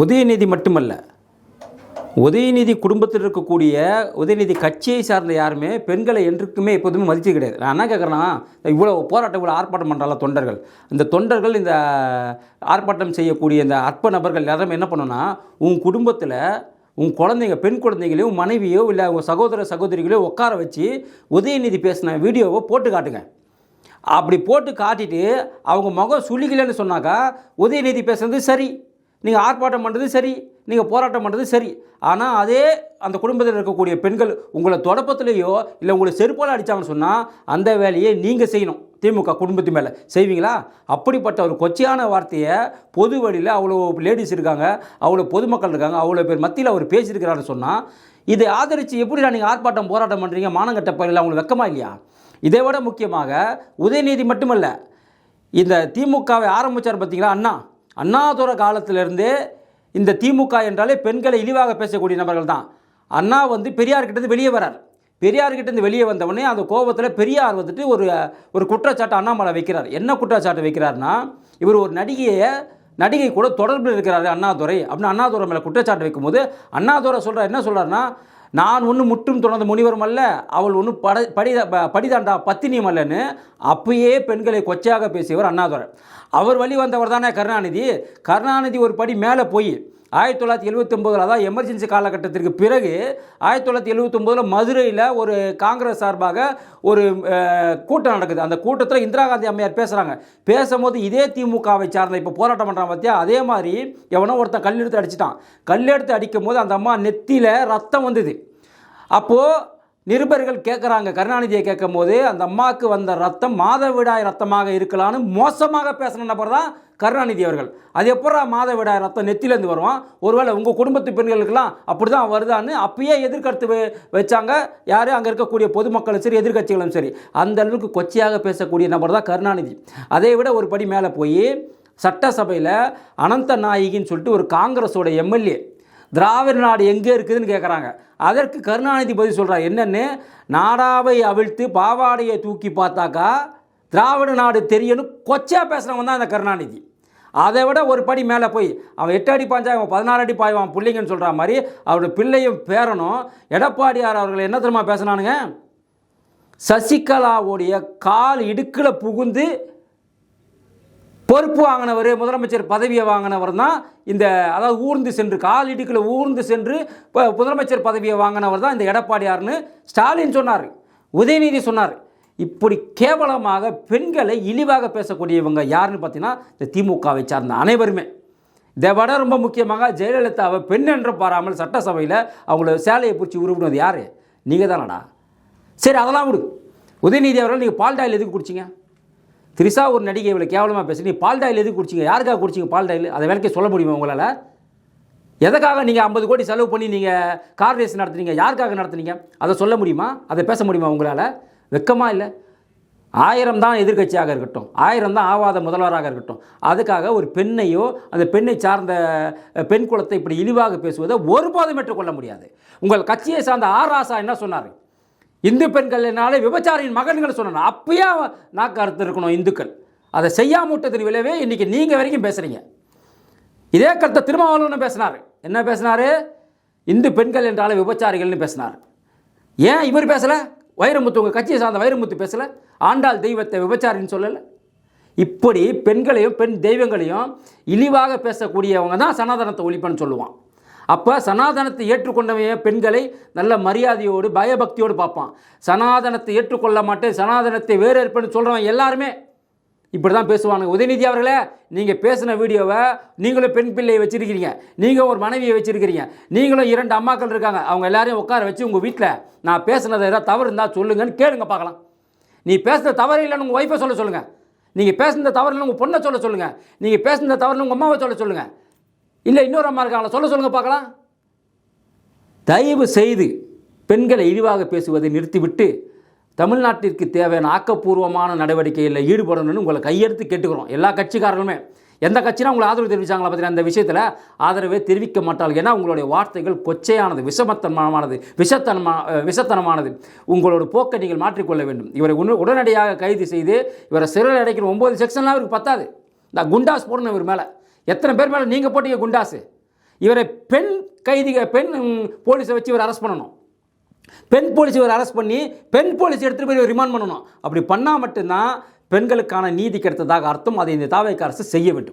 உதயநிதி மட்டுமல்ல, உதயநிதி குடும்பத்தில் இருக்கக்கூடிய உதயநிதி கட்சியை சார்ந்த யாருமே பெண்களை என்றுக்குமே எப்போதுமே மதிச்சு கிடையாது. நான் என்ன கேட்குறேன்னா, இவ்வளோ போராட்டம் இவ்வளோ ஆர்ப்பாட்டம் பண்ணுறால தொண்டர்கள், இந்த தொண்டர்கள் இந்த ஆர்ப்பாட்டம் செய்யக்கூடிய இந்த அற்ப நபர்கள் எல்லாரும் என்ன பண்ணணும்னா, உன் குடும்பத்தில் உன் குழந்தைங்க, பெண் குழந்தைங்களையும் உன் மனைவியோ இல்லை உங்கள் சகோதர சகோதரிகளையோ உட்கார வச்சு உதயநிதி பேசின வீடியோவை போட்டு காட்டுங்க. அப்படி போட்டு காட்டிட்டு அவங்க முகம் சுளிக்கலைன்னு சொன்னாக்கா உதயநிதி பேசுறது சரி, நீங்கள் ஆர்ப்பாட்டம் பண்ணுறது சரி, நீங்கள் போராட்டம் பண்ணுறது சரி. ஆனால் அதே அந்த குடும்பத்தில் இருக்கக்கூடிய பெண்கள் உங்களை தொடப்பத்திலேயோ இல்லை உங்களை செருப்பால் அடித்தாங்கன்னு சொன்னால் அந்த வேலையை நீங்கள் செய்யணும். திமுக குடும்பத்து மேலே செய்வீங்களா? அப்படிப்பட்ட ஒரு கொச்சையான வார்த்தையை பொது வழியில் அவ்வளோ லேடிஸ் இருக்காங்க, அவ்வளோ பொதுமக்கள் இருக்காங்க, அவ்வளோ பேர் மத்தியில் அவர் பேசியிருக்கிறாருன்னு சொன்னால் இதை ஆதரித்து எப்படிடா நீங்கள் ஆர்ப்பாட்டம் போராட்டம் பண்ணுறீங்க? மானங்கட்ட பயிரில் அவங்களுக்கு வெக்கமா இல்லையா? இதை விட முக்கியமாக உதயநிதி மட்டுமல்ல, இந்த திமுகவை ஆரம்பித்தார் பார்த்தீங்களா, அண்ணாதுரை காலத்திலிருந்தே இந்த திமுக என்றாலே பெண்களை இழிவாக பேசக்கூடிய நபர்கள் தான். அண்ணா பெரியார்கிட்டேருந்து வெளியே வரார். பெரியார்கிட்டேருந்து வெளியே வந்தவொடனே அந்த கோபத்தில் பெரியார் ஒரு குற்றச்சாட்டு அண்ணாமலை வைக்கிறார். என்ன குற்றச்சாட்டு வைக்கிறார்னா, இவர் ஒரு நடிகை கூட தொடர்பில் இருக்கிறாரு அண்ணாதுரை அப்படின்னு அண்ணாதுரை மேலே குற்றச்சாட்டு வைக்கும்போது அண்ணாதுரை என்ன சொல்கிறாருன்னா, நான் ஒன்றும் முற்றும் தொடர்ந்த முனிவரும் அல்ல, அவள் ஒன்றும் படிதாண்டா பத்தினியும் அல்லன்னு அப்பயே பெண்களை கொச்சையாக பேசியவர் அண்ணாதுரை. அவர் வழி வந்தவர் தானே கருணாநிதி ஒரு படி மேலே போய் 1979 அதாவது எமர்ஜென்சி காலகட்டத்திற்கு பிறகு 1979 மதுரையில் ஒரு காங்கிரஸ் சார்பாக ஒரு கூட்டம் நடக்குது. அந்த கூட்டத்தில் இந்திரா காந்தி அம்மையார் பேசுகிறாங்க. பேசும்போது இதே திமுகவை சார்ந்த இப்போ போராட்டம் பண்ணுறாங்க பார்த்தியா, அதே மாதிரி எவனோ ஒருத்தன் கல்லெடுத்து அடிச்சிட்டான். கல்லெடுத்து அடிக்கும் போது அந்த அம்மா நெத்தியில் ரத்தம் வந்தது. அப்போது நிருபர்கள் கேட்குறாங்க, கருணாநிதியை கேட்கும் போது அந்த அம்மாவுக்கு வந்த ரத்தம் மாதவிடாய் ரத்தமாக இருக்கலான்னு மோசமாக பேசின நபர் தான் கருணாநிதி அவர்கள். அது எப்படா மாதவிடாய் ரத்தம் நெத்திலேருந்து வருவான்? ஒருவேளை உங்கள் குடும்பத்து பெண்களுக்கெல்லாம் அப்படி தான் வருதான்னு அப்பயே எதிர்கருத்து வச்சாங்க. யார் அங்கே இருக்கக்கூடிய பொதுமக்களும் சரி, எதிர்கட்சிகளும் சரி. அந்த அளவுக்கு கொச்சையாக பேசக்கூடிய நபர் தான் கருணாநிதி. அதை விட ஒரு படி மேலே போய் சட்டசபையில் அனந்த நாயகின்னு சொல்லிட்டு ஒரு காங்கிரஸோட எம்எல்ஏ திராவிட நாடு எங்கே இருக்குதுன்னு கேட்குறாங்க. அதற்கு கருணாநிதி பதில் சொல்கிறார். என்னென்னு, நாடாவை அவிழ்த்து பாவாடையை தூக்கி பார்த்தாக்கா திராவிட நாடு தெரியணும் கொச்சையாக பேசுகிறவன் தான் இந்த கருணாநிதி. அதை விட ஒரு படி மேலே போய் அவன் 8 அடி பாய்ஞ்சா அவன் 16 அடி பாய்வான் பிள்ளைங்கன்னு சொல்கிற மாதிரி அவருடைய பிள்ளையும் பேரனும் எடப்பாடியார் அவர்கள் என்ன தெரியுமா பேசினானுங்க, சசிகலாவுடைய கால் இடுக்கில் புகுந்து பொறுப்பு வாங்கினவர், முதலமைச்சர் பதவியை வாங்கினவர் தான் அதாவது ஊர்ந்து சென்று கால் இடுக்கில் ஊர்ந்து சென்று முதலமைச்சர் பதவியை வாங்கினவர் தான் இந்த எடப்பாடியார்னு ஸ்டாலின் சொன்னார், உதயநிதி சொன்னார். இப்படி கேவலமாக பெண்களை இழிவாக பேசக்கூடியவங்க யாருன்னு பார்த்தீங்கன்னா இந்த திமுகவை சார்ந்த அனைவருமே. இதை விட ரொம்ப முக்கியமாக ஜெயலலிதாவை பெண் என்று பாராமல் சட்டசபையில் அவங்கள சேலையை பிடிச்சி உருவினது யார்? நீங்கள் தானடா. சரி, அதெல்லாம் விடு. உதயநிதி அவர்கள் நீங்கள் பால் டாயில் எதுக்கு குடிச்சிங்க? திரிசா ஒரு நடிகை இவ்வளோ கேவலமாக பேசி நீ பால் டாயில் எதுக்கு குடிச்சிங்க? யாருக்காக குடிச்சிங்க பால் டாயில்? அதை வேலைக்கு சொல்ல முடியுமா உங்களால்? எதுக்காக நீங்கள் 50 கோடி செலவு பண்ணி நீங்கள் கார் ரேஸ் நடத்துனீங்க? யாருக்காக நடத்துனீங்க? அதை சொல்ல முடியுமா? அதை பேச முடியுமா உங்களால்? வெக்கமாக இல்லை? 1000 தான் எதிர்கட்சியாக இருக்கட்டும், 1000 தான் ஆவாத முதல்வராக இருக்கட்டும், அதுக்காக ஒரு பெண்ணையோ அந்த பெண்ணை சார்ந்த பெண் குலத்தை இப்படி இழிவாக பேசுவதை ஒருபோதும் ஏற்றுக்கொள்ள முடியாது. உங்கள் கட்சியை சார்ந்த ராசா என்ன சொன்னார்? இந்து பெண்கள்னாலே விபச்சாரியின் மகன்கள் சொன்னார். அப்பயே நாக்கு அறுத்து இருக்கணும் இந்துக்கள். அதை செய்யாம விட்டதின் விளைவே இன்றைக்கி நீங்கள் வரைக்கும் பேசுகிறீங்க. இதே கருத்தை திருமாவளவன் பேசினார். என்ன பேசினார்? இந்து பெண்கள் என்றாலே விபச்சாரிகள்னு பேசினார். ஏன் இவர் பேசலை? வைரமுத்து, உங்கள் கட்சியை சார்ந்த வைரமுத்து பேசலை? ஆண்டாள் தெய்வத்தை விபச்சாரின்னு சொல்லலை? இப்படி பெண்களையும் பெண் தெய்வங்களையும் இழிவாக பேசக்கூடியவங்க தான் சனாதனத்தை ஒழிப்பன்னு சொல்லுவான். அப்போ சனாதனத்தை ஏற்றுக்கொண்டவன் பெண்களை நல்ல மரியாதையோடு பயபக்தியோடு பார்ப்பான். சனாதனத்தை ஏற்றுக்கொள்ள மாட்டேன், சனாதனத்தை வேறு இருப்பேன்னு சொல்கிறவன் எல்லாருமே இப்படி தான் பேசுவானுங்க. உதயநிதி அவர்களே, நீங்கள் பேசின வீடியோவை நீங்களும் பெண் பிள்ளையை வச்சுருக்கிறீங்க, நீங்கள் ஒரு மனைவியை வச்சுருக்கிறீங்க, நீங்களும் 2 அம்மாக்கள் இருக்காங்க, அவங்க எல்லாரையும் உட்கார வச்சு உங்கள் வீட்டில் நான் பேசுனதை ஏதாவது தவறு இருந்தால் சொல்லுங்கன்னு கேளுங்க பார்க்கலாம். நீ பேசுகிற தவறு இல்லைன்னு உங்கள் ஒய்ஃபை சொல்ல சொல்லுங்கள், நீங்கள் பேசுகிற தவறு இல்லை உங்கள் பொண்ணை சொல்ல சொல்லுங்கள், நீங்கள் பேசுகிற தவறு உங்கள் அம்மாவை சொல்ல சொல்லுங்கள், இல்லை இன்னொரு அம்மா இருக்காங்களா சொல்ல சொல்லுங்கள் பார்க்கலாம். தயவு செய்து பெண்களை இழிவாக பேசுவதை நிறுத்திவிட்டு தமிழ்நாட்டிற்கு தேவையான ஆக்கப்பூர்வமான நடவடிக்கைகளில் ஈடுபடணும்னு உங்களை கையெடுத்து கேட்டுக்கிறோம். எல்லா கட்சிக்காரர்களுமே. எந்த கட்சினா உங்களை ஆதரவு தெரிவித்தாங்களா பார்த்தீங்கன்னா அந்த விஷயத்தில் ஆதரவே தெரிவிக்க மாட்டார்கள். ஏன்னா உங்களுடைய வார்த்தைகள் கொச்சையானது, விஷத்தனமானது. உங்களோட போக்கை நீங்கள் மாற்றிக்கொள்ள வேண்டும். இவரை உடனடியாக கைது செய்து இவரை சிறையில் அடைக்கிற 9 செக்ஷன்லாம் இவருக்கு பத்தாது. இந்த குண்டாஸ் போடணும் இவர் மேலே. எத்தனை பேர் மேலே நீங்கள் போட்டீங்க குண்டாஸு? இவரை பெண் போலீஸை வச்சு இவர் அரெஸ்ட் பண்ணணும். பெண் போலீஸ் இவர் அரெஸ்ட் பண்ணி பெண் போலீஸ் எடுத்துகிட்டு போய் ரிமாண்ட் பண்ணணும். அப்படி பண்ணால் மட்டும்தான் பெண்களுக்கான நீதி கிடைத்ததாக அர்த்தம். அதை இந்த தாவேக்கா அரசு செய்ய வேண்டும்.